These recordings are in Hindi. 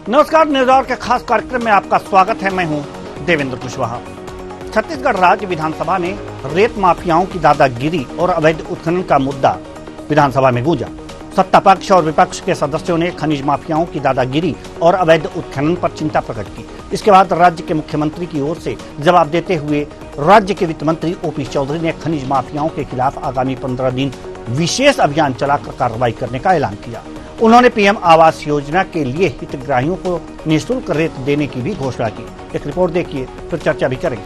नमस्कार, न्यूज आवर के खास कार्यक्रम में आपका स्वागत है। मैं हूं देवेंद्र कुशवाहा। छत्तीसगढ़ राज्य विधानसभा में रेत माफियाओं की दादागिरी और अवैध उत्खनन का मुद्दा विधानसभा में गूंजा। सत्ता पक्ष और विपक्ष के सदस्यों ने खनिज माफियाओं की दादागिरी और अवैध उत्खनन पर चिंता प्रकट की। इसके बाद राज्य के मुख्यमंत्री की ओर से जवाब देते हुए राज्य के वित्त मंत्री ओपी चौधरी ने खनिज माफियाओं के खिलाफ आगामी 15 दिन विशेष अभियान चलाकर कार्रवाई करने का ऐलान किया। उन्होंने पीएम आवास योजना के लिए हितग्राहियों को निःशुल्क रेत देने की भी घोषणा की। एक रिपोर्ट देखिए, फिर चर्चा भी करेंगे।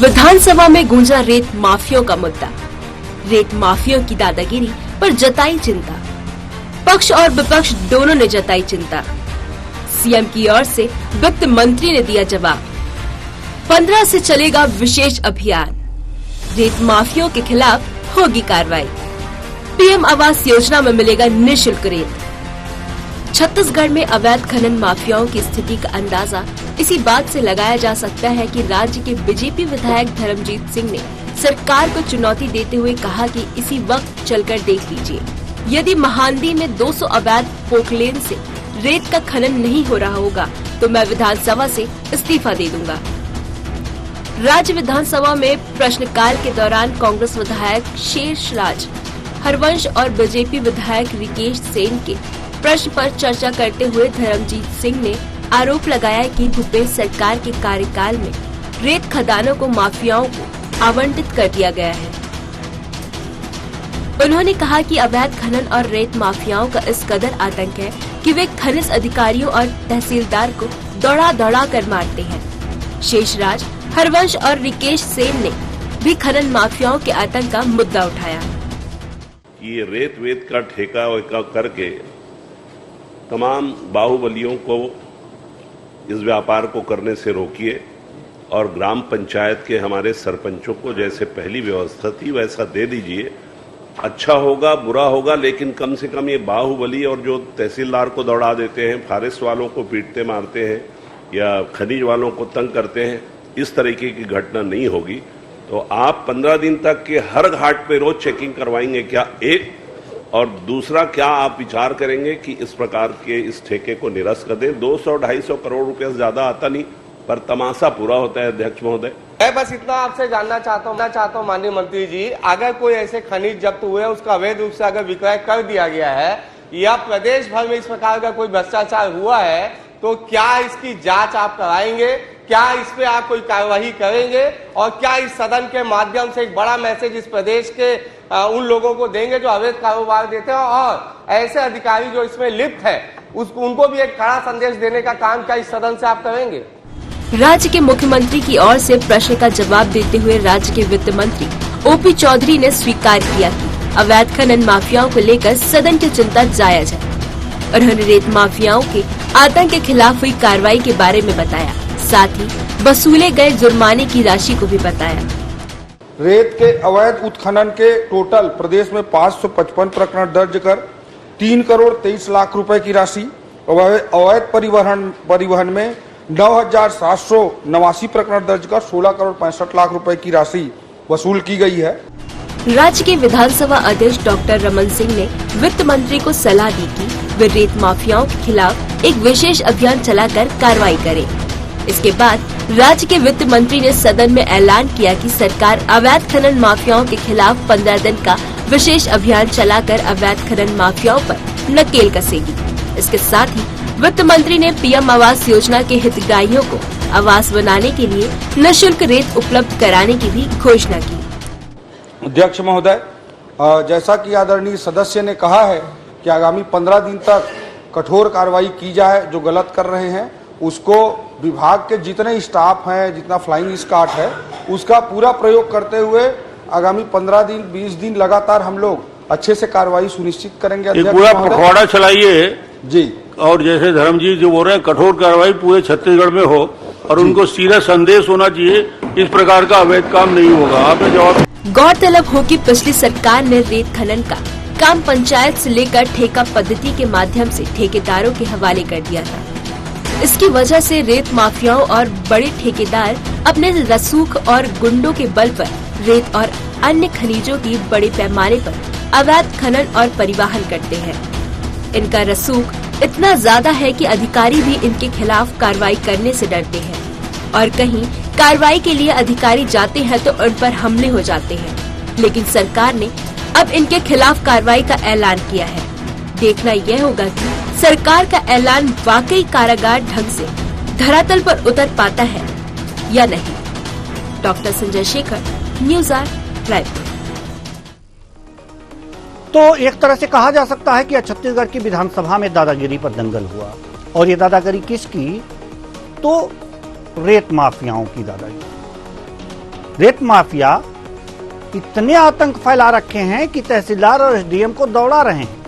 विधानसभा में गूंजा रेत माफियाओं का मुद्दा। रेत माफियाओं की दादागिरी पर जताई चिंता। पक्ष और विपक्ष दोनों ने जताई चिंता। सीएम की ओर से वित्त मंत्री ने दिया जवाब। 15 से चलेगा विशेष अभियान। रेत माफियाओं के खिलाफ होगी कार्रवाई। पीएम आवास योजना में मिलेगा निःशुल्क रेत। छत्तीसगढ़ में अवैध खनन माफियाओं की स्थिति का अंदाजा इसी बात से लगाया जा सकता है कि राज्य के बीजेपी विधायक धर्मजीत सिंह ने सरकार को चुनौती देते हुए कहा कि इसी वक्त चलकर देख लीजिए, यदि महानदी में 200 अवैध पोकलेन से रेत का खनन नहीं हो रहा होगा तो मैं विधानसभा से इस्तीफा दे दूंगा। राज्य विधानसभा में प्रश्नकाल के दौरान कांग्रेस विधायक शेषराज हरवंश और बीजेपी विधायक रिकेश सेन के प्रश्न पर चर्चा करते हुए धर्मजीत सिंह ने आरोप लगाया कि भूपेश सरकार के कार्यकाल में रेत खदानों को माफियाओं को आवंटित कर दिया गया है। उन्होंने कहा कि अवैध खनन और रेत माफियाओं का इस कदर आतंक है कि वे खनिज अधिकारियों और तहसीलदार को दौड़ा कर मारते हैं। शेषराज हरवंश और रिकेश सेन ने भी खनन माफियाओं के आतंक का मुद्दा उठाया। ये रेत वेत का ठेका वेका करके तमाम बाहुबलियों को इस व्यापार को करने से रोकिए और ग्राम पंचायत के हमारे सरपंचों को जैसे पहली व्यवस्था थी वैसा दे दीजिए। अच्छा होगा, बुरा होगा, लेकिन कम से कम ये बाहुबली और जो तहसीलदार को दौड़ा देते हैं, फॉरेस्ट वालों को पीटते मारते हैं या खनिज वालों को तंग करते हैं, इस तरीके की घटना नहीं होगी। तो आप 15 दिन तक के हर घाट पे रोज चेकिंग करवाएंगे क्या? एक, और दूसरा, क्या आप विचार करेंगे कि इस प्रकार के इस ठेके को निरस्त कर दें? 200-250 करोड़ रुपए से ज्यादा आता नहीं, पर तमाशा पूरा होता है। अध्यक्ष महोदय, मैं बस इतना आपसे जानना चाहता हूँ माननीय मंत्री जी, अगर कोई ऐसे खनिज जब्त हुए उसका अवैध रूप से अगर विक्रय कर दिया गया है या प्रदेश भर में इस प्रकार का कोई भ्रष्टाचार हुआ है तो क्या इसकी जांच आप कराएंगे? क्या इस पे आप कोई कार्यवाही करेंगे? और क्या इस सदन के माध्यम से एक बड़ा मैसेज इस प्रदेश के उन लोगों को देंगे जो अवैध कारोबार देते हैं और ऐसे अधिकारी जो इसमें लिप्त है उनको भी एक कड़ा संदेश देने का काम क्या इस सदन से आप करेंगे? राज्य के मुख्यमंत्री की ओर से प्रश्न का जवाब देते हुए राज्य के वित्त मंत्री ओपी चौधरी ने स्वीकार किया कि अवैध खनन माफियाओं को लेकर सदन की चिंता जायज है। उन्होंने रेत माफियाओं के आतंक के खिलाफ हुई कार्रवाई के बारे में बताया, साथ ही वसूले गए जुर्माने की राशि को भी बताया। रेत के अवैध उत्खनन के टोटल प्रदेश में 555 प्रकरण दर्ज कर 3 करोड़ 23 लाख रुपए की राशि, अवैध परिवहन में 9,789 प्रकरण दर्ज कर 16 करोड़ 65 लाख रुपए की राशि वसूल की गई है। राज्य के विधानसभा अध्यक्ष डॉक्टर रमन सिंह ने वित्त मंत्री को सलाह दी कि वे रेत माफियाओं के खिलाफ एक विशेष अभियान चलाकर कार्रवाई करें। इसके बाद राज्य के वित्त मंत्री ने सदन में ऐलान किया कि सरकार अवैध खनन माफियाओं के खिलाफ 15 दिन का विशेष अभियान चलाकर अवैध खनन माफियाओं पर नकेल कसेगी। इसके साथ ही वित्त मंत्री ने पीएम आवास योजना के हितग्राहियों को आवास बनाने के लिए निःशुल्क रेत उपलब्ध कराने की भी घोषणा की। अध्यक्ष महोदय, जैसा कि आदरणीय सदस्य ने कहा है कि आगामी 15 दिन तक कठोर कार्रवाई की जाए। जो गलत कर रहे हैं उसको विभाग के जितने स्टाफ हैं, जितना फ्लाइंग स्क्वाड है, उसका पूरा प्रयोग करते हुए आगामी 15 दिन 20 दिन लगातार हम लोग अच्छे से कार्रवाई सुनिश्चित करेंगे। एक पूरा पखवाड़ा चलाइए जी, और जैसे धर्मजीत जो बोल रहे हैं कठोर कार्रवाई पूरे छत्तीसगढ़ में हो और उनको सीधा संदेश होना चाहिए, इस प्रकार का अवैध काम नहीं होगा। आपने जवाब। गौरतलब हो कि पिछली सरकार ने रेत खनन का काम पंचायत से लेकर ठेका पद्धति के माध्यम से ठेकेदारों के हवाले कर दिया था। इसकी वजह से रेत माफियाओं और बड़े ठेकेदार अपने रसूख और गुंडों के बल पर रेत और अन्य खनिजों की बड़े पैमाने पर अवैध खनन और परिवहन करते हैं। इनका रसूख इतना ज्यादा है कि अधिकारी भी इनके खिलाफ कार्रवाई करने से डरते हैं और कहीं कार्रवाई के लिए अधिकारी जाते हैं तो उन पर हमले हो जाते हैं। लेकिन सरकार ने अब इनके खिलाफ कार्रवाई का ऐलान किया है। देखना यह होगा कि सरकार का ऐलान वाकई कारागार ढंग से धरातल पर उतर पाता है या नहीं। Doctor Sanjay Shekhar, news 8 Raipur. तो एक तरह से कहा जा सकता है कि छत्तीसगढ़ की विधानसभा में दादागिरी पर दंगल हुआ, और ये दादागिरी किसकी? तो रेत माफियाओं की दादागिरी। रेत माफिया इतने आतंक फैला रखे हैं कि तहसीलदार और एसडीएम को दौड़ा रहे हैं।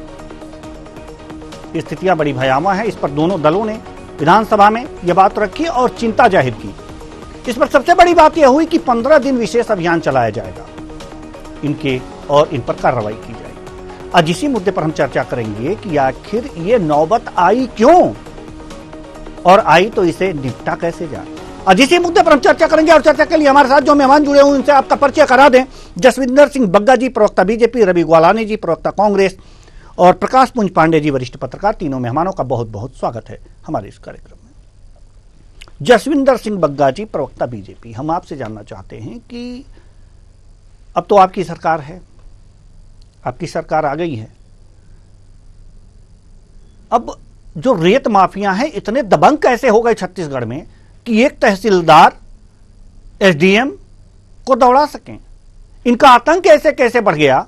स्थितियां बड़ी भयावह हैं। इस पर दोनों दलों ने विधानसभा में यह बात रखी और चिंता जाहिर की। इस पर सबसे बड़ी बात यह हुई कि 15 दिन विशेष अभियान चलाया जाएगा इनके, और इन पर कार्रवाई की जाएगी। आज इसी मुद्दे पर हम चर्चा करेंगे कि आखिर ये नौबत आई क्यों, और आई तो इसे निपटा कैसे जाए। आज इसी मुद्दे पर हम चर्चा करेंगे, और चर्चा के लिए हमारे साथ जो मेहमान जुड़े हुए उनसे आपका परिचय करा दें। जसविंदर सिंह बग्गा जी, प्रवक्ता बीजेपी, रवि ग्वालानी जी, प्रवक्ता कांग्रेस, और प्रकाश पुंज पांडे जी, वरिष्ठ पत्रकार। तीनों मेहमानों का बहुत बहुत स्वागत है हमारे इस कार्यक्रम में। जसविंदर सिंह बग्गा जी, प्रवक्ता बीजेपी, हम आपसे जानना चाहते हैं कि अब तो आपकी सरकार है, आपकी सरकार आ गई है। अब जो रेत माफिया हैं इतने दबंग कैसे हो गए छत्तीसगढ़ में कि एक तहसीलदार एसडीएम को दौड़ा सकें? इनका आतंक कैसे कैसे बढ़ गया?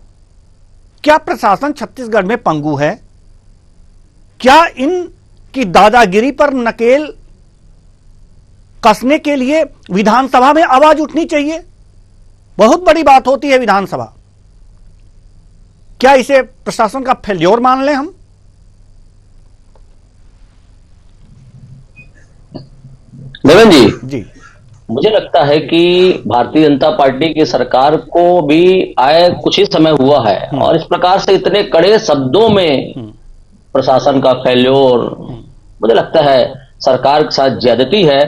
क्या प्रशासन छत्तीसगढ़ में पंगु है? क्या इनकी दादागिरी पर नकेल कसने के लिए विधानसभा में आवाज उठनी चाहिए? बहुत बड़ी बात होती है विधानसभा। क्या इसे प्रशासन का फेल्योर मान लें हम? देवेंद्र जी, मुझे लगता है कि भारतीय जनता पार्टी की सरकार को भी आए कुछ ही समय हुआ है, और इस प्रकार से इतने कड़े शब्दों में प्रशासन का फेल्योर, मुझे लगता है सरकार के साथ ज्यादती है।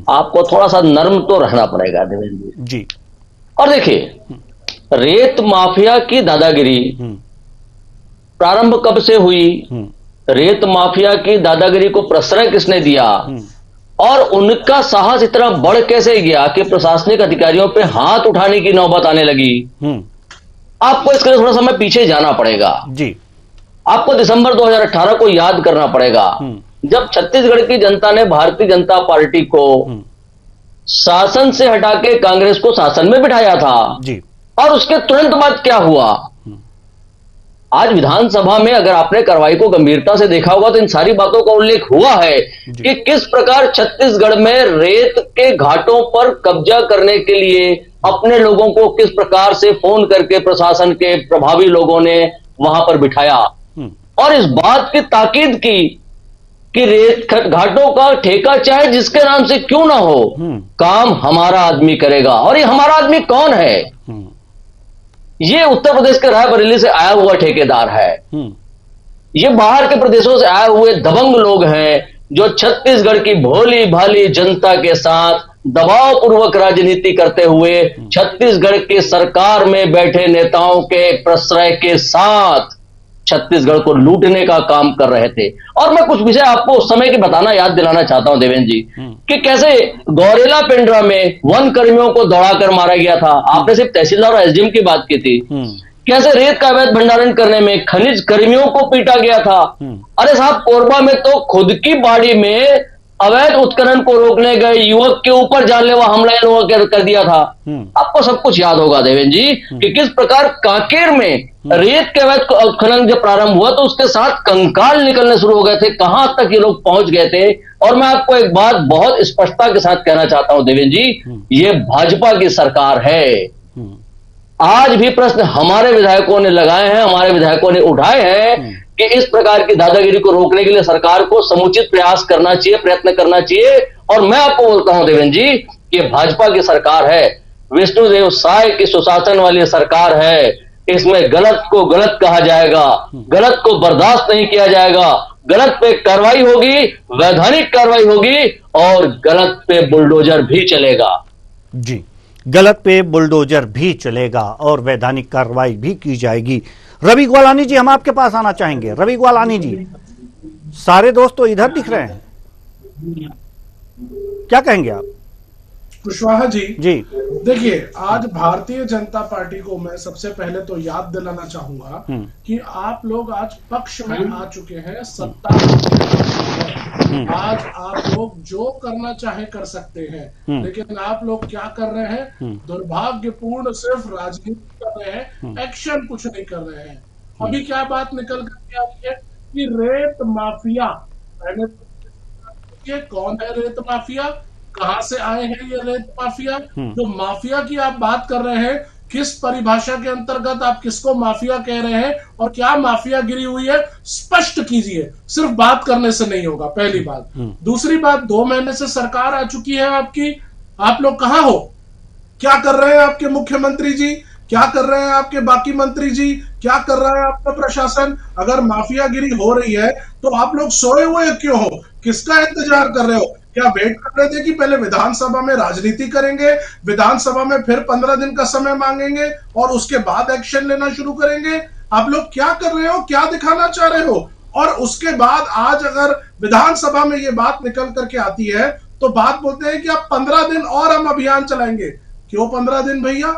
आपको थोड़ा सा नर्म तो रहना पड़ेगा देवेंद्र जी। और देखिए, रेत माफिया की दादागिरी प्रारंभ कब से हुई? रेत माफिया की दादागिरी को प्रश्रय किसने दिया, और उनका साहस इतना बढ़ कैसे गया कि प्रशासनिक अधिकारियों पे हाथ उठाने की नौबत आने लगी? आपको इसके लिए थोड़ा समय पीछे जाना पड़ेगा जी। आपको दिसंबर 2018 को याद करना पड़ेगा, जब छत्तीसगढ़ की जनता ने भारतीय जनता पार्टी को शासन से हटा के कांग्रेस को शासन में बिठाया था जी। और उसके तुरंत बाद क्या हुआ? आज विधानसभा में अगर आपने कार्रवाई को गंभीरता से देखा होगा तो इन सारी बातों का उल्लेख हुआ है कि किस प्रकार छत्तीसगढ़ में रेत के घाटों पर कब्जा करने के लिए अपने लोगों को किस प्रकार से फोन करके प्रशासन के प्रभावी लोगों ने वहां पर बिठाया, और इस बात की ताकीद की कि रेत घाटों का ठेका चाहे जिसके नाम से क्यों ना हो, काम हमारा आदमी करेगा। और ये हमारा आदमी कौन है? ये उत्तर प्रदेश के रायबरेली से आया हुआ ठेकेदार है। ये बाहर के प्रदेशों से आए हुए दबंग लोग हैं जो छत्तीसगढ़ की भोली भाली जनता के साथ दबाव पूर्वक राजनीति करते हुए छत्तीसगढ़ की सरकार में बैठे नेताओं के प्रश्रय के साथ छत्तीसगढ़ को लूटने का काम कर रहे थे। और मैं कुछ विषय आपको उस समय की बताना याद दिलाना चाहता हूं देवेंद्र जी, कि कैसे गौरेला पेंड्रा में वन कर्मियों को दौड़ाकर मारा गया था। आपने सिर्फ तहसीलदार और एसडीएम की बात की थी। कैसे रेत का अवैध भंडारण करने में खनिज कर्मियों को पीटा गया था। अरे साहब, कोरबा में तो खुद की बाड़ी में अवैध उत्खनन को रोकने गए युवक के ऊपर जानलेवा हमला इन लोगों ने कर दिया था। आपको सब कुछ याद होगा देवेंद्र जी कि किस प्रकार कांकेर में रेत के अवैध उत्खनन जब प्रारंभ हुआ तो उसके साथ कंकाल निकलने शुरू हो गए थे, कहां तक ये लोग पहुंच गए थे। और मैं आपको एक बात बहुत स्पष्टता के साथ कहना चाहता हूं देवेंद्र जी, ये भाजपा की सरकार है। आज भी प्रश्न हमारे विधायकों ने लगाए हैं, हमारे विधायकों ने उठाए हैं कि इस प्रकार की दादागिरी को रोकने के लिए सरकार को समुचित प्रयास करना चाहिए, प्रयत्न करना चाहिए। और मैं आपको बोलता हूं देवेंद्र जी, ये भाजपा की सरकार है, विष्णुदेव साय की सुशासन वाली सरकार है। इसमें गलत को गलत कहा जाएगा, गलत को बर्दाश्त नहीं किया जाएगा, गलत पे कार्रवाई होगी, वैधानिक कार्रवाई होगी, और गलत पे बुलडोजर भी चलेगा। जी, गलत पे बुलडोजर भी चलेगा और वैधानिक कार्रवाई भी की जाएगी। रवि ग्वालानी जी, हम आपके पास आना चाहेंगे। रवि ग्वालानी जी, सारे दोस्त तो इधर दिख रहे हैं, क्या कहेंगे आप? कुशवाहा जी, जी देखिए, आज भारतीय जनता पार्टी को मैं सबसे पहले तो याद दिलाना चाहूंगा कि आप लोग आज पक्ष में आ चुके हैं, सत्ता में। आज आप लोग जो करना चाहे कर सकते हैं, लेकिन आप लोग क्या कर रहे हैं? दुर्भाग्यपूर्ण सिर्फ राजनीति कर रहे हैं, एक्शन कुछ नहीं कर रहे हैं। अभी क्या बात निकल करके आई है कि रेत माफिया, मैंने ये कौन है रेत माफिया, कहां से आए हैं ये रेत माफिया? जो माफिया की आप बात कर रहे हैं, किस परिभाषा के अंतर्गत आप किसको माफिया कह रहे हैं और क्या माफिया गिरी हुई है, स्पष्ट कीजिए। सिर्फ बात करने से नहीं होगा, पहली बात। दूसरी बात, 2 महीने से सरकार आ चुकी है आपकी, आप लोग कहां हो? क्या कर रहे हैं आपके मुख्यमंत्री जी? क्या कर रहे हैं आपके बाकी मंत्री जी? क्या कर रहा है आपका प्रशासन? अगर माफियागिरी हो रही है तो आप लोग सोए हुए क्यों हो? किसका इंतजार कर रहे हो? क्या वेट कर रहे थे कि पहले विधानसभा में राजनीति करेंगे, विधानसभा में फिर 15 दिन का समय मांगेंगे और उसके बाद एक्शन लेना शुरू करेंगे? आप लोग क्या कर रहे हो? क्या दिखाना चाह रहे हो? और उसके बाद आज अगर विधानसभा में ये बात निकल करके आती है तो बात बोलते हैं कि आप 15 दिन और हम अभियान चलाएंगे। क्यों 15 दिन भैया?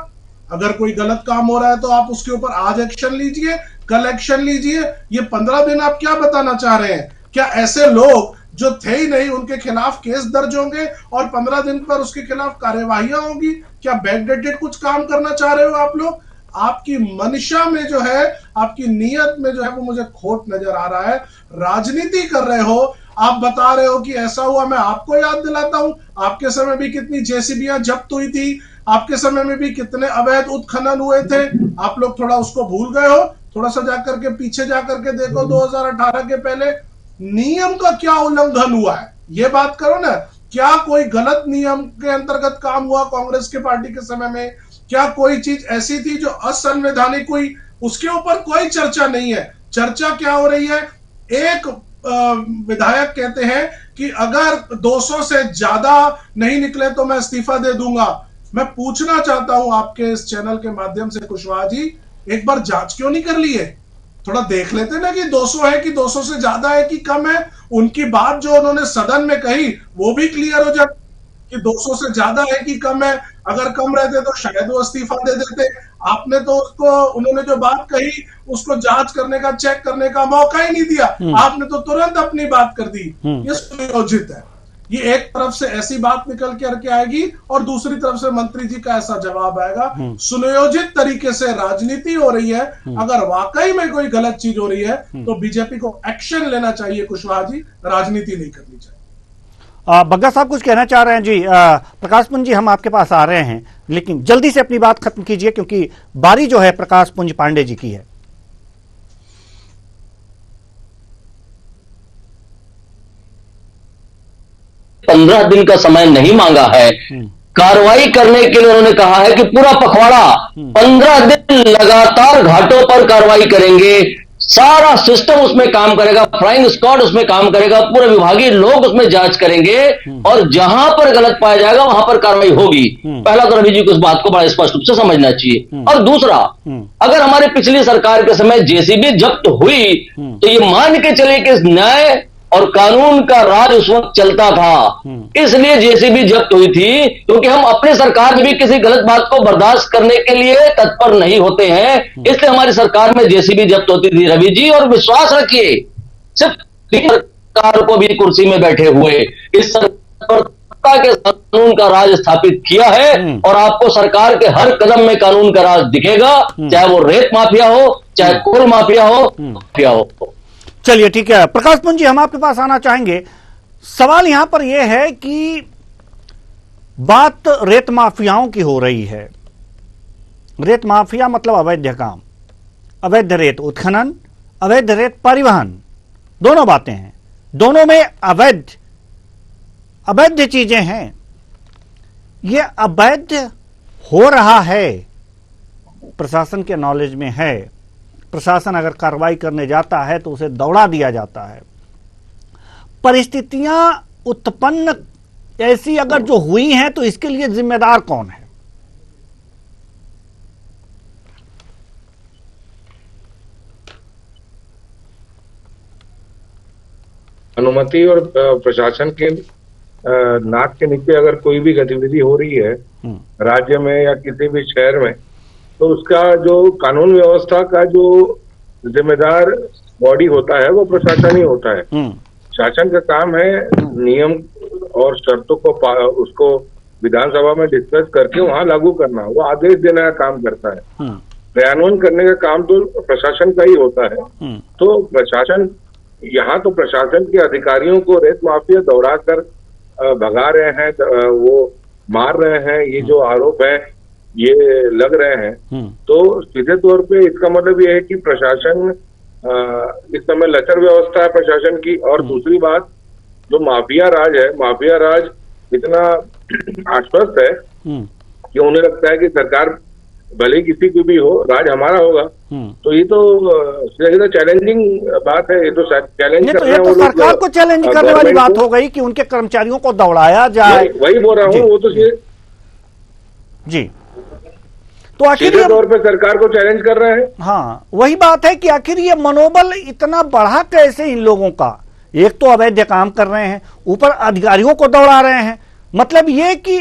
अगर कोई गलत काम हो रहा है तो आप उसके ऊपर आज एक्शन लीजिए, कल एक्शन लीजिए। ये 15 दिन आप क्या बताना चाह रहे हैं? क्या ऐसे लोग जो थे ही नहीं उनके खिलाफ केस दर्ज होंगे और 15 दिन पर उसके खिलाफ कार्यवाहियां होंगी? क्या बैकडेटेड कुछ काम करना चाह रहे हो आप लोग? आपकी मंशा में जो है, आपकी नीयत में जो है, वो मुझे खोट नजर आ रहा है। राजनीति कर रहे हो, आप बता रहे हो कि ऐसा हुआ। मैं आपको याद दिलाता हूं, आपके समय भी कितनी जेसीबियां जब्त हुई थी, आपके समय में भी कितने अवैध उत्खनन हुए थे। आप लोग थोड़ा उसको भूल गए हो। थोड़ा सा जाकर के पीछे जाकर के देखो, 2018 के पहले नियम का क्या उल्लंघन हुआ है, ये बात करो ना। क्या कोई गलत नियम के अंतर्गत काम हुआ कांग्रेस के पार्टी के समय में? क्या कोई चीज ऐसी थी जो असंवैधानिक हुई? उसके ऊपर कोई चर्चा नहीं है। चर्चा क्या हो रही है? एक विधायक कहते हैं कि अगर 200 से ज्यादा नहीं निकले तो मैं इस्तीफा दे दूंगा। मैं पूछना चाहता हूं आपके इस चैनल के माध्यम से, कुशवाहा जी, एक बार जांच क्यों नहीं कर ली है? थोड़ा देख लेते ना कि 200 है कि 200 से ज्यादा है कि कम है। उनकी बात जो उन्होंने सदन में कही वो भी क्लियर हो जाए कि 200 से ज्यादा है कि कम है। अगर कम रहते तो शायद वो इस्तीफा दे देते। आपने तो उसको, उन्होंने जो बात कही उसको जांच करने का, चेक करने का मौका ही नहीं दिया। आपने तो तुरंत अपनी बात कर दी। ये सुनियोजित है। ये एक तरफ से ऐसी बात निकल के आएगी और दूसरी तरफ से मंत्री जी का ऐसा जवाब आएगा। सुनियोजित तरीके से राजनीति हो रही है। अगर वाकई में कोई गलत चीज हो रही है तो बीजेपी को एक्शन लेना चाहिए कुशवाहा जी, राजनीति नहीं करनी चाहिए। बग्गा साहब कुछ कहना चाह रहे हैं जी। प्रकाश पुंज जी, हम आपके पास आ रहे हैं, लेकिन जल्दी से अपनी बात खत्म कीजिए क्योंकि बारी जो है प्रकाश पुंज पांडे जी की है। पंद्रह दिन का समय नहीं मांगा है कार्रवाई करने के लिए। उन्होंने कहा है कि पूरा पखवाड़ा 15 दिन लगातार घाटों पर कार्रवाई करेंगे। सारा सिस्टम उसमें काम करेगा, फ्लाइंग स्क्वाड उसमें काम करेगा, पूरे विभागीय लोग उसमें जांच करेंगे और जहां पर गलत पाया जाएगा वहां पर कार्रवाई होगी। पहला तो रवि जी को इस बात को बड़ा स्पष्ट रूप से समझना चाहिए। और दूसरा, अगर हमारे पिछली सरकार के समय जेसीबी जब्त हुई तो ये मान के चले कि न्याय और कानून का राज उस वक्त चलता था, इसलिए जेसीबी जब्त हुई थी। क्योंकि हम अपनी सरकार में भी किसी गलत बात को बर्दाश्त करने के लिए तत्पर नहीं होते हैं, इसलिए हमारी सरकार में जेसीबी जब्त होती थी रवि जी। और विश्वास रखिए, सिर्फ सरकार को भी कुर्सी में बैठे हुए इस सरकार के कानून का राज स्थापित किया है और आपको सरकार के हर कदम में कानून का राज दिखेगा, चाहे वो रेत माफिया हो, चाहे कोल माफिया हो। चलिए ठीक है प्रकाश पुंज जी, हम आपके पास आना चाहेंगे। सवाल यहां पर यह है कि बात रेत माफियाओं की हो रही है। रेत माफिया मतलब अवैध काम, अवैध रेत उत्खनन, अवैध रेत परिवहन, दोनों बातें हैं। दोनों में अवैध चीजें हैं। यह अवैध हो रहा है, प्रशासन के नॉलेज में है। प्रशासन अगर कार्रवाई करने जाता है तो उसे दौड़ा दिया जाता है। परिस्थितियां उत्पन्न ऐसी अगर जो हुई हैं तो इसके लिए जिम्मेदार कौन है? अनुमति और प्रशासन के नाक के नीचे अगर कोई भी गतिविधि हो रही है राज्य में या किसी भी शहर में, तो उसका जो कानून व्यवस्था का जो जिम्मेदार बॉडी होता है वो प्रशासन ही होता है। शासन का काम है नियम और शर्तों को उसको विधानसभा में डिस्कस करके वहां लागू करना, वो आदेश देने का काम करता है। क्रियान्वयन करने का काम तो प्रशासन का ही होता है। तो प्रशासन यहाँ तो प्रशासन के अधिकारियों को रेत माफिया दौड़ा कर भगा रहे हैं, वो मार रहे हैं, ये जो आरोप है ये लग रहे हैं। तो सीधे तौर पे इसका मतलब ये है कि प्रशासन इस समय लचर व्यवस्था है प्रशासन की। और दूसरी बात, जो माफिया राज है, माफिया राज इतना आश्वस्त है कि उन्हें लगता है कि सरकार भले किसी की भी हो, राज हमारा होगा। तो ये तो सीधा चैलेंजिंग बात है, ये तो चैलेंज कर रहे हैं। ये तो सरकार को चैलेंज करने वाली बात हो गई कि उनके कर्मचारियों को दौड़ाया जाए। वही बोल रहा हूँ, वो तो जी तो आखिर सीधे तौर पे सरकार को चैलेंज कर रहे हैं। हाँ, वही बात है कि आखिर ये मनोबल इतना बढ़ा कैसे इन लोगों का। एक तो अवैध काम कर रहे हैं, ऊपर अधिकारियों को दौड़ा रहे हैं। मतलब ये कि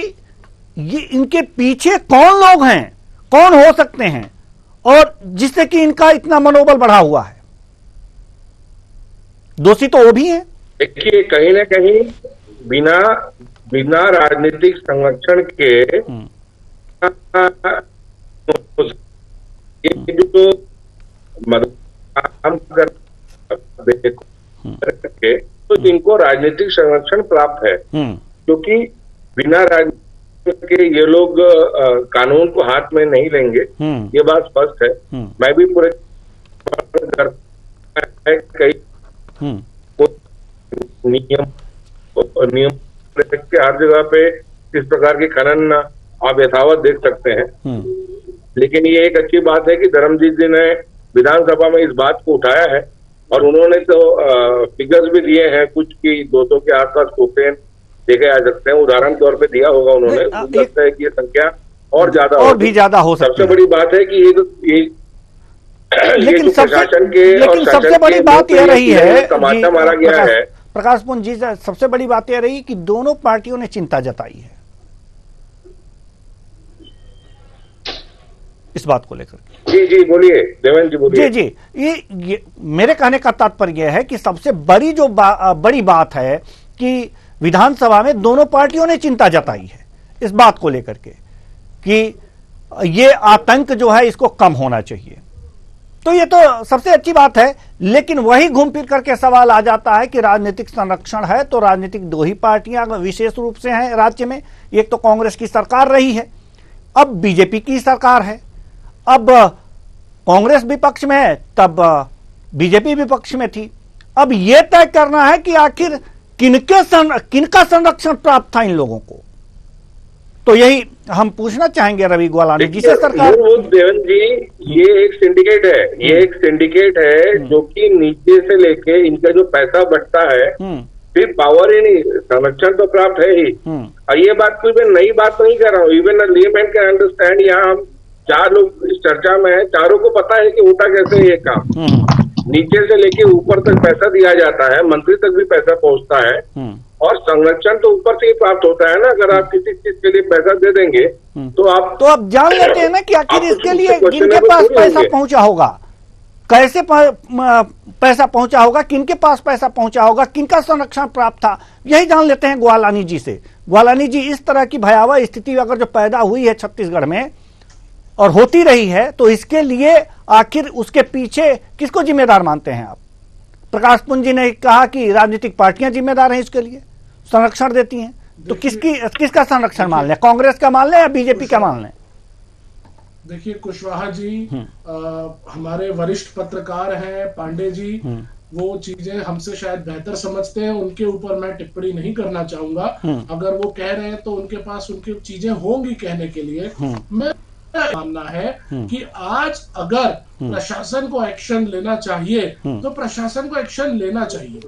ये इनके पीछे कौन लोग हैं, कौन हो सकते हैं, और जिससे कि इनका इतना मनोबल बढ़ा हुआ है। दोषी तो वो भी हैं। देखिए, कहीं ना कहीं बिना राजनीतिक संरक्षण के जो काम कर तो इनको राजनीतिक संरक्षण प्राप्त है, क्योंकि बिना राजनीतिक के ये लोग कानून को हाथ में नहीं लेंगे, ये बात स्पष्ट है। मैं भी पूरे कई नियम के हर जगह पे इस प्रकार के खनन आप यथावत देख सकते हैं। लेकिन ये एक अच्छी बात है कि धर्मजीत जी ने विधानसभा में इस बात को उठाया है और उन्होंने तो फिगर्स भी दिए हैं कुछ की 200 के आसपास कोकेन देखे जा सकते हैं, उदाहरण तौर पे दिया होगा उन्होंने। मुझे लगता है कि ये संख्या और ज्यादा और भी ज्यादा हो सकती है। सबसे बड़ी बात है कि लेकिन सबसे बड़ी बात यह रही है, तमाचा मारा गया है। प्रकाश पुंज जी, सबसे बड़ी बात यह रही कि दोनों पार्टियों ने चिंता जताई है इस बात को लेकर। जी बोलिए देवेंद्र जी, बोलिए। जी ये मेरे कहने का तात्पर्य है कि सबसे बड़ी जो बड़ी बात है कि विधानसभा में दोनों पार्टियों ने चिंता जताई है इस बात को लेकर के कि ये आतंक जो है इसको कम होना चाहिए। तो ये तो सबसे अच्छी बात है। लेकिन वही घूम फिर करके सवाल आ जाता है कि राजनीतिक संरक्षण है तो राजनीतिक दो ही पार्टियां विशेष रूप से हैं राज्य में। एक तो कांग्रेस की सरकार रही है, अब बीजेपी की सरकार है। अब कांग्रेस विपक्ष में है, तब बीजेपी विपक्ष में थी। अब यह तय करना है कि आखिर किनका संरक्षण प्राप्त था इन लोगों को। तो यही हम पूछना चाहेंगे रवि ग्वालानी जी से। सरकार देवेंद्र जी, ये एक सिंडिकेट है, ये एक सिंडिकेट है जो कि नीचे से लेके इनका जो पैसा बटता है, फिर पावर ही नहीं, संरक्षण तो प्राप्त है ही। और ये बात कोई मैं नई बात तो नहीं कर रहा हूँ। Even Lehmann can understand. यहाँ हम 4 लोग इस चर्चा में है, चारों को पता है कि होता कैसे है ये काम। नीचे से लेके ऊपर तक पैसा दिया जाता है, मंत्री तक भी पैसा पहुंचता है, और संरक्षण तो ऊपर से ही प्राप्त होता है ना। अगर आप किसी चीज के लिए पैसा दे देंगे तो आप जान लेते हैं ना कि आखिर इसके लिए किनके पास पैसा पहुंचा होगा, कैसे पैसा पहुंचा होगा, किनके पास पैसा पहुंचा होगा, किनका संरक्षण प्राप्त था, यही जान लेते हैं ग्वालानी जी से। ग्वालानी जी, इस तरह की भयावह स्थिति अगर जो पैदा हुई है छत्तीसगढ़ में और होती रही है, तो इसके लिए आखिर उसके पीछे किसको जिम्मेदार मानते हैं आप? प्रकाश पुंज जी ने कहा कि राजनीतिक पार्टियां जिम्मेदार हैं इसके लिए, संरक्षण देती हैं। तो किसका संरक्षण मान लें, कांग्रेस का मान लें या बीजेपी का मान लें? देखिए कुशवाहा जी हमारे वरिष्ठ पत्रकार हैं, पांडे जी, वो चीजें हमसे शायद बेहतर समझते हैं। उनके ऊपर मैं टिप्पणी नहीं करना चाहूंगा। अगर वो कह रहे हैं तो उनके पास उनकी चीजें होंगी कहने के लिए। मैं मानना है कि आज अगर प्रशासन को एक्शन लेना चाहिए तो प्रशासन को एक्शन लेना चाहिए,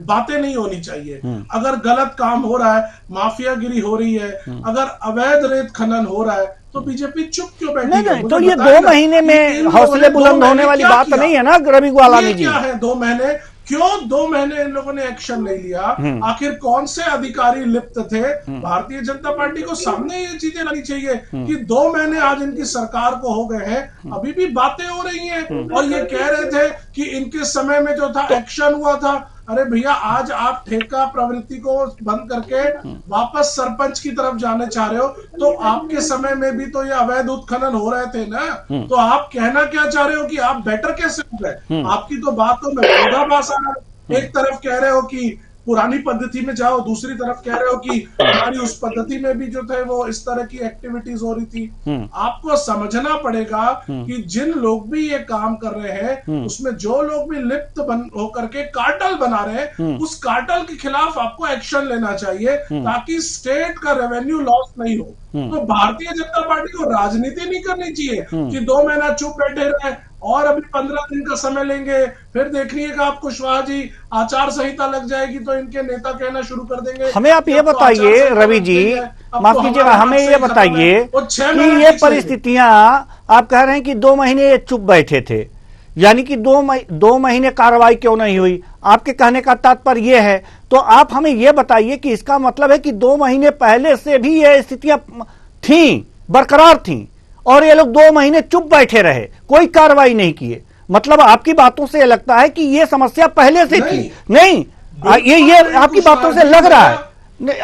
बातें नहीं होनी चाहिए। अगर गलत काम हो रहा है, माफियागिरी हो रही है, अगर अवैध रेत खनन हो रहा है, तो बीजेपी चुप क्यों बैठी है? तो ये 2 महीने में हौसले बुलंद होने वाली बात नहीं है ना रवि ग्वालानी जी। क्या है 2 महीने? क्यों 2 महीने इन लोगों ने एक्शन नहीं लिया? आखिर कौन से अधिकारी लिप्त थे? भारतीय जनता पार्टी को सामने ये चीजें लानी चाहिए कि 2 महीने आज इनकी सरकार को हो गए हैं, अभी भी बातें हो रही हैं और ये कह रहे थे कि इनके समय में जो था एक्शन हुआ था। अरे भैया, आज आप ठेका प्रवृत्ति को बंद करके वापस सरपंच की तरफ जाने चाह रहे हो, तो आपके समय में भी तो ये अवैध उत्खनन हो रहे थे ना। तो आप कहना क्या चाह रहे हो कि आप बेटर कैसे हो गए? आपकी तो बातों में विरोधाभास आ रहा है। एक तरफ कह रहे हो कि पुरानी पद्धति में जाओ, दूसरी तरफ कह रहे हो कि हमारी उस पद्धति में भी जो थे वो इस तरह की एक्टिविटीज हो रही थी। आपको समझना पड़ेगा कि जिन लोग भी ये काम कर रहे हैं उसमें जो लोग भी लिप्त होकर के कार्टल बना रहे हैं, उस कार्टल के खिलाफ आपको एक्शन लेना चाहिए ताकि स्टेट का रेवेन्यू लॉस नहीं हो। तो भारतीय जनता पार्टी को राजनीति नहीं करनी चाहिए कि 2 महीना चुप बैठे रहे और अभी 15 दिन का समय लेंगे, फिर देखिएगा आप कुशवाहा जी आचार संहिता लग जाएगी तो इनके नेता कहना शुरू कर देंगे। हमें आप ये बताइए रवि जी, माफ कीजिएगा, हमें ये बताइए कि ये परिस्थितियां आप कह रहे हैं कि 2 महीने चुप बैठे थे, यानी कि 2 महीने कार्रवाई क्यों नहीं हुई? आपके कहने का तात्पर्य यह है, तो आप हमें यह बताइए कि इसका मतलब है कि 2 महीने पहले से भी ये स्थितियां थी, बरकरार थी और ये लोग 2 महीने चुप बैठे रहे, कोई कार्रवाई नहीं किए। मतलब आपकी बातों से लगता है कि ये समस्या पहले से थी। नहीं, ये आपकी बातों से लग रहा है।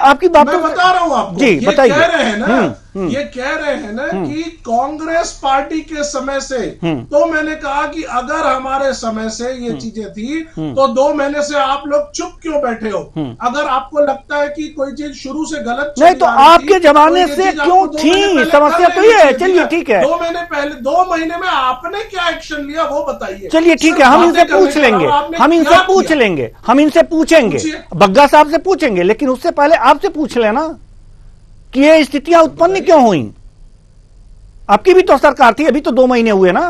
आपकी बातों मैं बता रहा हूं आपको, जी बताइए। कह रहे हैं ना, ये कह रहे हैं ना कि कांग्रेस पार्टी के समय से, तो मैंने कहा कि अगर हमारे समय से ये चीजें थी तो 2 महीने से आप लोग चुप क्यों बैठे हो? अगर आपको लगता है कि कोई चीज शुरू से गलत नहीं तो आपके जमाने से क्यों थी? समस्या तो ये है। चलिए ठीक है, 2 महीने पहले, 2 महीने में आपने क्या एक्शन लिया वो बताइए। चलिए ठीक है, हम इनसे पूछ लेंगे, हम इनसे पूछ लेंगे, हम इनसे पूछेंगे, बग्गा साहब से पूछेंगे, लेकिन उससे पहले आपसे पूछ लेना कि ये स्थितियां उत्पन्न क्यों हुई? आपकी भी तो सरकार थी, अभी तो 2 महीने हुए ना।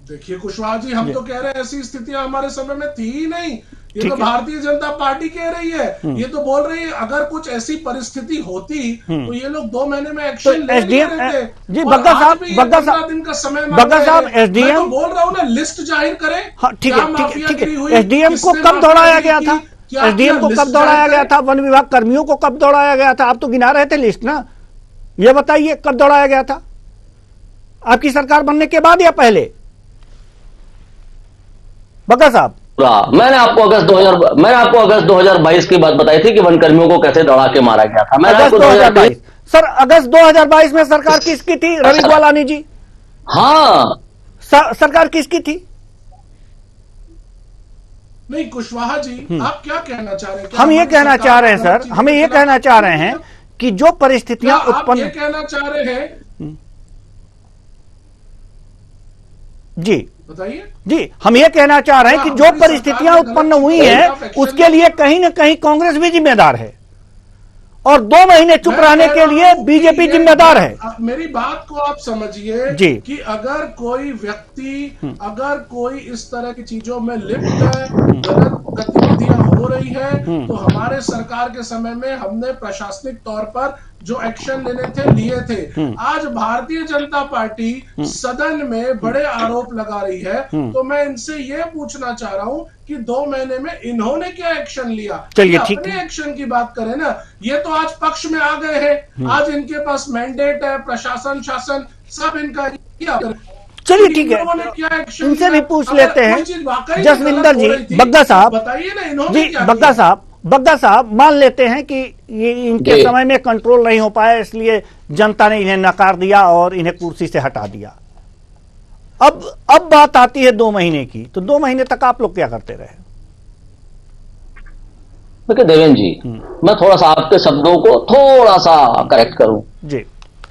देखिए कुशवाहा जी, हम तो कह रहे हैं ऐसी स्थितियां हमारे समय में थी ही नहीं। ये तो भारतीय जनता पार्टी कह रही है, ये तो बोल रही है अगर कुछ ऐसी परिस्थिति होती तो ये लोग 2 महीने में एक्शन ले रहे थे। जी बग्गा साहब, बग्गा दिन का समय, बग्गा साहब एसडीएम तो बोल रहा हूं ना, लिस्ट जाहिर करें। ठीक है, एसडीएम को कब दौड़ाया गया था? एसडीएम को कब दौड़ाया गया था? वन विभाग कर्मियों को कब दौड़ाया गया था? आप तो गिना रहे थे लिस्ट ना, ये बताइए कब दौड़ाया गया था? आपकी सरकार बनने के बाद या पहले? बग्गा साहब, मैंने आपको अगस्त 2022 की बात बताई थी कि वन कर्मियों को कैसे दौड़ा के मारा गया था। अगस्त 2022। सर अगस्त 2022 में सरकार किसकी थी? रवि ग्वालानी जी। हाँ, सरकार किसकी थी? नहीं कुशवाहा जी, आप क्या कहना चाह रहे हैं? हम ये कहना चाह रहे हैं सर, हमें ये कहना चाह रहे हैं कि जो परिस्थितियां उत्पन्न, ये कहना चाह रहे हैं जी बताइए। जी, हम ये कहना चाह रहे हैं कि जो परिस्थितियां उत्पन्न हुई हैं उसके लिए कहीं ना कहीं कांग्रेस भी जिम्मेदार है और 2 महीने चुप रहने के लिए बीजेपी जिम्मेदार है। मेरी बात को आप समझिए जी कि अगर कोई व्यक्ति, अगर कोई इस तरह की चीजों में लिप्त है, गलत गतिविधियां हो रही है, तो हमारे सरकार के समय में हमने प्रशासनिक तौर पर जो एक्शन लेने थे लिए थे। आज भारतीय जनता पार्टी सदन में बड़े आरोप लगा रही है, तो मैं इनसे ये पूछना चाह रहा हूं कि 2 महीने में इन्होंने क्या एक्शन लिया? चलिए ठीक है, अपने एक्शन की बात करें ना। ये तो आज पक्ष में आ गए हैं, आज इनके पास मैंडेट है, प्रशासन शासन सब इनका किया। चलिए ठीक है, इनसे भी पूछ लेते हैं। जसविंदर जी, बग्गा साहब बताइए ना, इन्होंने जी बग्गा साहब, मान लेते हैं कि ये इनके समय में कंट्रोल नहीं हो पाया, इसलिए जनता ने इन्हें नकार दिया और इन्हें कुर्सी से हटा दिया। अब बात आती है 2 महीने की, तो 2 महीने तक आप लोग क्या करते रहे? देखिए देवेंद्र जी, मैं थोड़ा सा आपके शब्दों को थोड़ा सा करेक्ट करूं जी।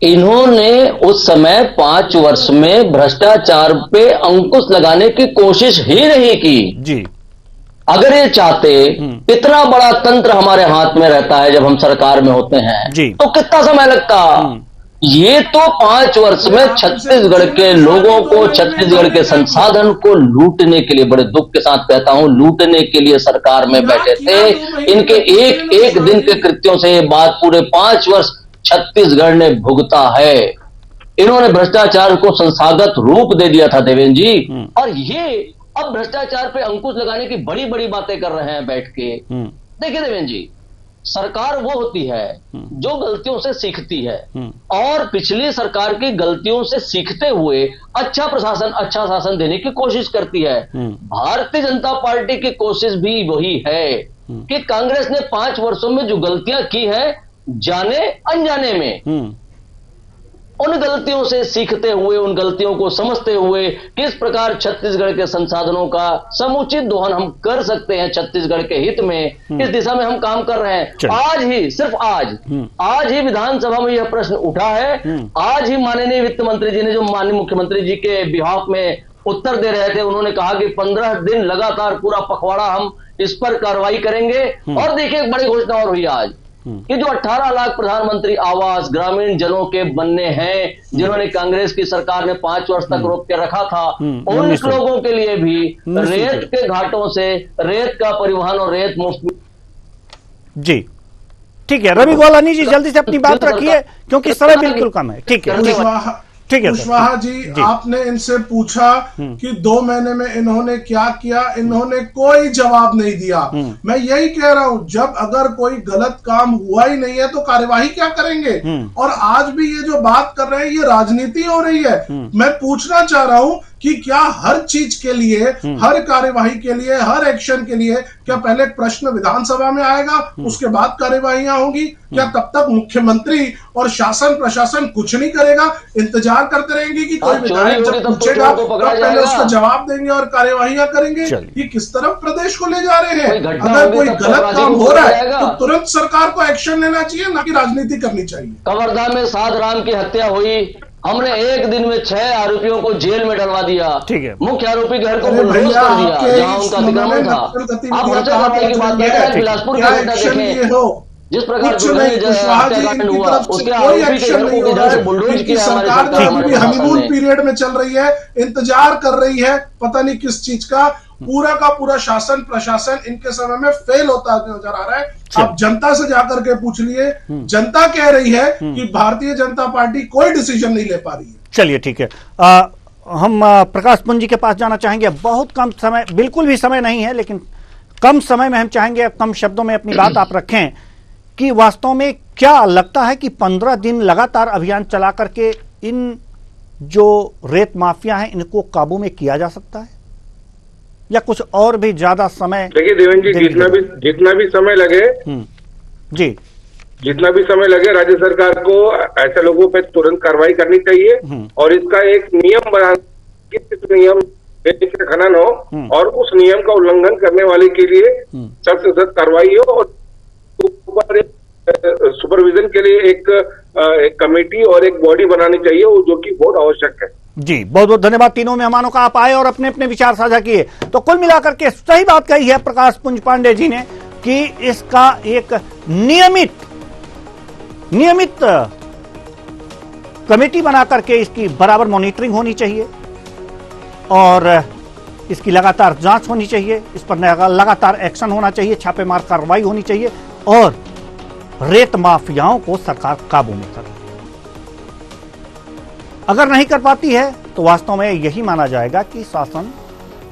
इन्होंने उस समय 5 वर्ष में भ्रष्टाचार पे अंकुश लगाने की कोशिश ही नहीं की जी। अगर ये चाहते, इतना बड़ा तंत्र हमारे हाथ में रहता है जब हम सरकार में होते हैं जी, तो कितना समय लगता? ये तो 5 वर्ष में छत्तीसगढ़ के लोगों को, छत्तीसगढ़ के संसाधन को लूटने के लिए, बड़े दुख के साथ कहता हूं, लूटने के लिए सरकार में बैठे थे। इनके एक एक दिन के कृत्यों से ये बात पूरे 5 वर्ष छत्तीसगढ़ ने भुगता है। इन्होंने भ्रष्टाचार को संस्थागत रूप दे दिया था देवेंद्र जी। और अब भ्रष्टाचार पे अंकुश लगाने की बड़ी बड़ी बातें कर रहे हैं बैठ के। देखिए देवेंद्र जी, सरकार वो होती है जो गलतियों से सीखती है और पिछली सरकार की गलतियों से सीखते हुए अच्छा प्रशासन, अच्छा शासन देने की कोशिश करती है। भारतीय जनता पार्टी की कोशिश भी वही है कि कांग्रेस ने 5 वर्षों में जो गलतियां की है, जाने अनजाने में, उन गलतियों से सीखते हुए, उन गलतियों को समझते हुए किस प्रकार छत्तीसगढ़ के संसाधनों का समुचित दोहन हम कर सकते हैं छत्तीसगढ़ के हित में, इस दिशा में हम काम कर रहे हैं। आज ही, सिर्फ आज ही विधानसभा में यह प्रश्न उठा है। आज ही माननीय वित्त मंत्री जी ने, जो माननीय मुख्यमंत्री जी के बिहाफ में उत्तर दे रहे थे, उन्होंने कहा कि 15 दिन लगातार पूरा पखवाड़ा हम इस पर कार्रवाई करेंगे। और देखिए, एक बड़ी घोषणा और हुई आज कि जो 18 लाख प्रधानमंत्री आवास ग्रामीण जनों के बनने हैं, जिन्होंने कांग्रेस की सरकार ने 5 वर्ष तक रोक के रखा था, उन लोगों के लिए भी रेत के घाटों से रेत का परिवहन और रेत मुफ्त। जी ठीक है, रवि गोलानी जी जल्दी से अपनी बात रखिए क्योंकि समय बिल्कुल कम है। ठीक है, ठीक है कुशवाहा जी, आपने इनसे पूछा कि 2 महीने में इन्होंने क्या किया, इन्होंने कोई जवाब नहीं दिया। मैं यही कह रहा हूं, जब अगर कोई गलत काम हुआ ही नहीं है तो कार्यवाही क्या करेंगे? और आज भी ये जो बात कर रहे हैं, ये राजनीति हो रही है। मैं पूछना चाह रहा हूं कि क्या हर चीज के लिए, हर कार्यवाही के लिए, हर एक्शन के लिए क्या पहले प्रश्न विधानसभा में आएगा, उसके बाद कार्यवाहियां होंगी? क्या तब तक मुख्यमंत्री और शासन प्रशासन कुछ नहीं करेगा? इंतजार करते रहेंगे कि कोई विधायक जब पूछेगा तब पहले उसका जवाब देंगे और कार्यवाहियां करेंगे? ये किस तरफ प्रदेश को ले जा रहे हैं? अगर कोई गलत काम हो रहा है तो तुरंत सरकार को एक्शन लेना चाहिए, ना कि राजनीति करनी चाहिए। कवर्धा में साधराम की हत्या हुई, हमने एक दिन में 6 आरोपियों को जेल में डलवा दिया। ठीक है, मुख्य आरोपी घर को बुलडोज कर दिया जहां उनका अतिक्रमण था। आप हमसे कार्रवाई की बात करते हैं, बिलासपुर का घटना देखें, जिस प्रकार हत्याकांड हुआ, उसके आरोपी के घर को इधर से बुलडोज किया हमारे सरकार। हनीमून पीरियड में चल रही है, इंतजार कर रही है पता नहीं किस चीज का। पूरा का पूरा शासन प्रशासन इनके समय में फेल होता नजर आ रहा है। आप जनता से जाकर के पूछ लिए, जनता कह रही है कि भारतीय जनता पार्टी कोई डिसीजन नहीं ले पा रही है। चलिए ठीक है, हम प्रकाश पुंज जी के पास जाना चाहेंगे। बहुत कम समय, बिल्कुल भी समय नहीं है, लेकिन कम समय में हम चाहेंगे कम शब्दों में अपनी बात आप रखें कि वास्तव में क्या लगता है कि 15 दिन लगातार अभियान चला करके इन जो रेत माफिया हैं इनको काबू में किया जा सकता है, या कुछ और भी ज्यादा समय? देखिए देवेंद्र जी, जितना भी समय लगे जी, जितना भी समय लगे, राज्य सरकार को ऐसे लोगों पे तुरंत कार्रवाई करनी चाहिए और इसका एक नियम बना, नियम का खनन हो और उस नियम का उल्लंघन करने वाले के लिए सख्त से सख्त कार्रवाई हो और ऊपर सुपरविजन के लिए एक कमेटी और एक बॉडी बनानी चाहिए, जो कि बहुत आवश्यक है। जी, बहुत बहुत धन्यवाद तीनों मेहमानों का, आप आए और अपने अपने विचार साझा किए। तो कुल मिलाकर के सही बात कही है प्रकाश पुंज पांडे जी ने कि इसका एक नियमित कमेटी बना करके इसकी बराबर मॉनिटरिंग होनी चाहिए और इसकी लगातार जांच होनी चाहिए, इस पर लगातार एक्शन होना चाहिए, छापेमार कार्रवाई होनी चाहिए और रेत माफियाओं को सरकार काबू में करे। अगर नहीं कर पाती है तो वास्तव में यही माना जाएगा कि शासन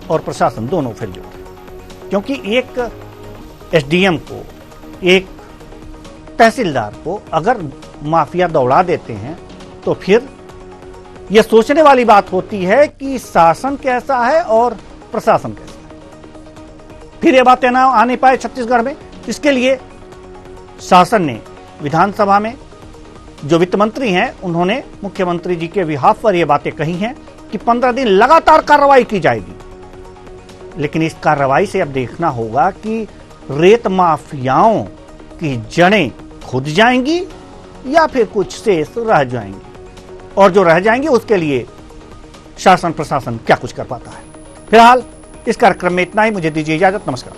और प्रशासन दोनों फेल्योर है, क्योंकि एक एसडीएम को, एक तहसीलदार को अगर माफिया दौड़ा देते हैं तो फिर यह सोचने वाली बात होती है कि शासन कैसा है और प्रशासन कैसा है। फिर ये बातें ना आने पाए छत्तीसगढ़ में। इसके लिए शासन ने विधानसभा में जो वित्त मंत्री हैं उन्होंने मुख्यमंत्री जी के बिहाफ पर यह बातें कही हैं कि 15 दिन लगातार कार्रवाई की जाएगी, लेकिन इस कार्रवाई से अब देखना होगा कि रेत माफियाओं की जड़ें खुद जाएंगी या फिर कुछ शेष रह जाएंगी, और जो रह जाएंगे उसके लिए शासन प्रशासन क्या कुछ कर पाता है। फिलहाल इस कार्यक्रम में इतना ही, मुझे दीजिए इजाजत, नमस्कार।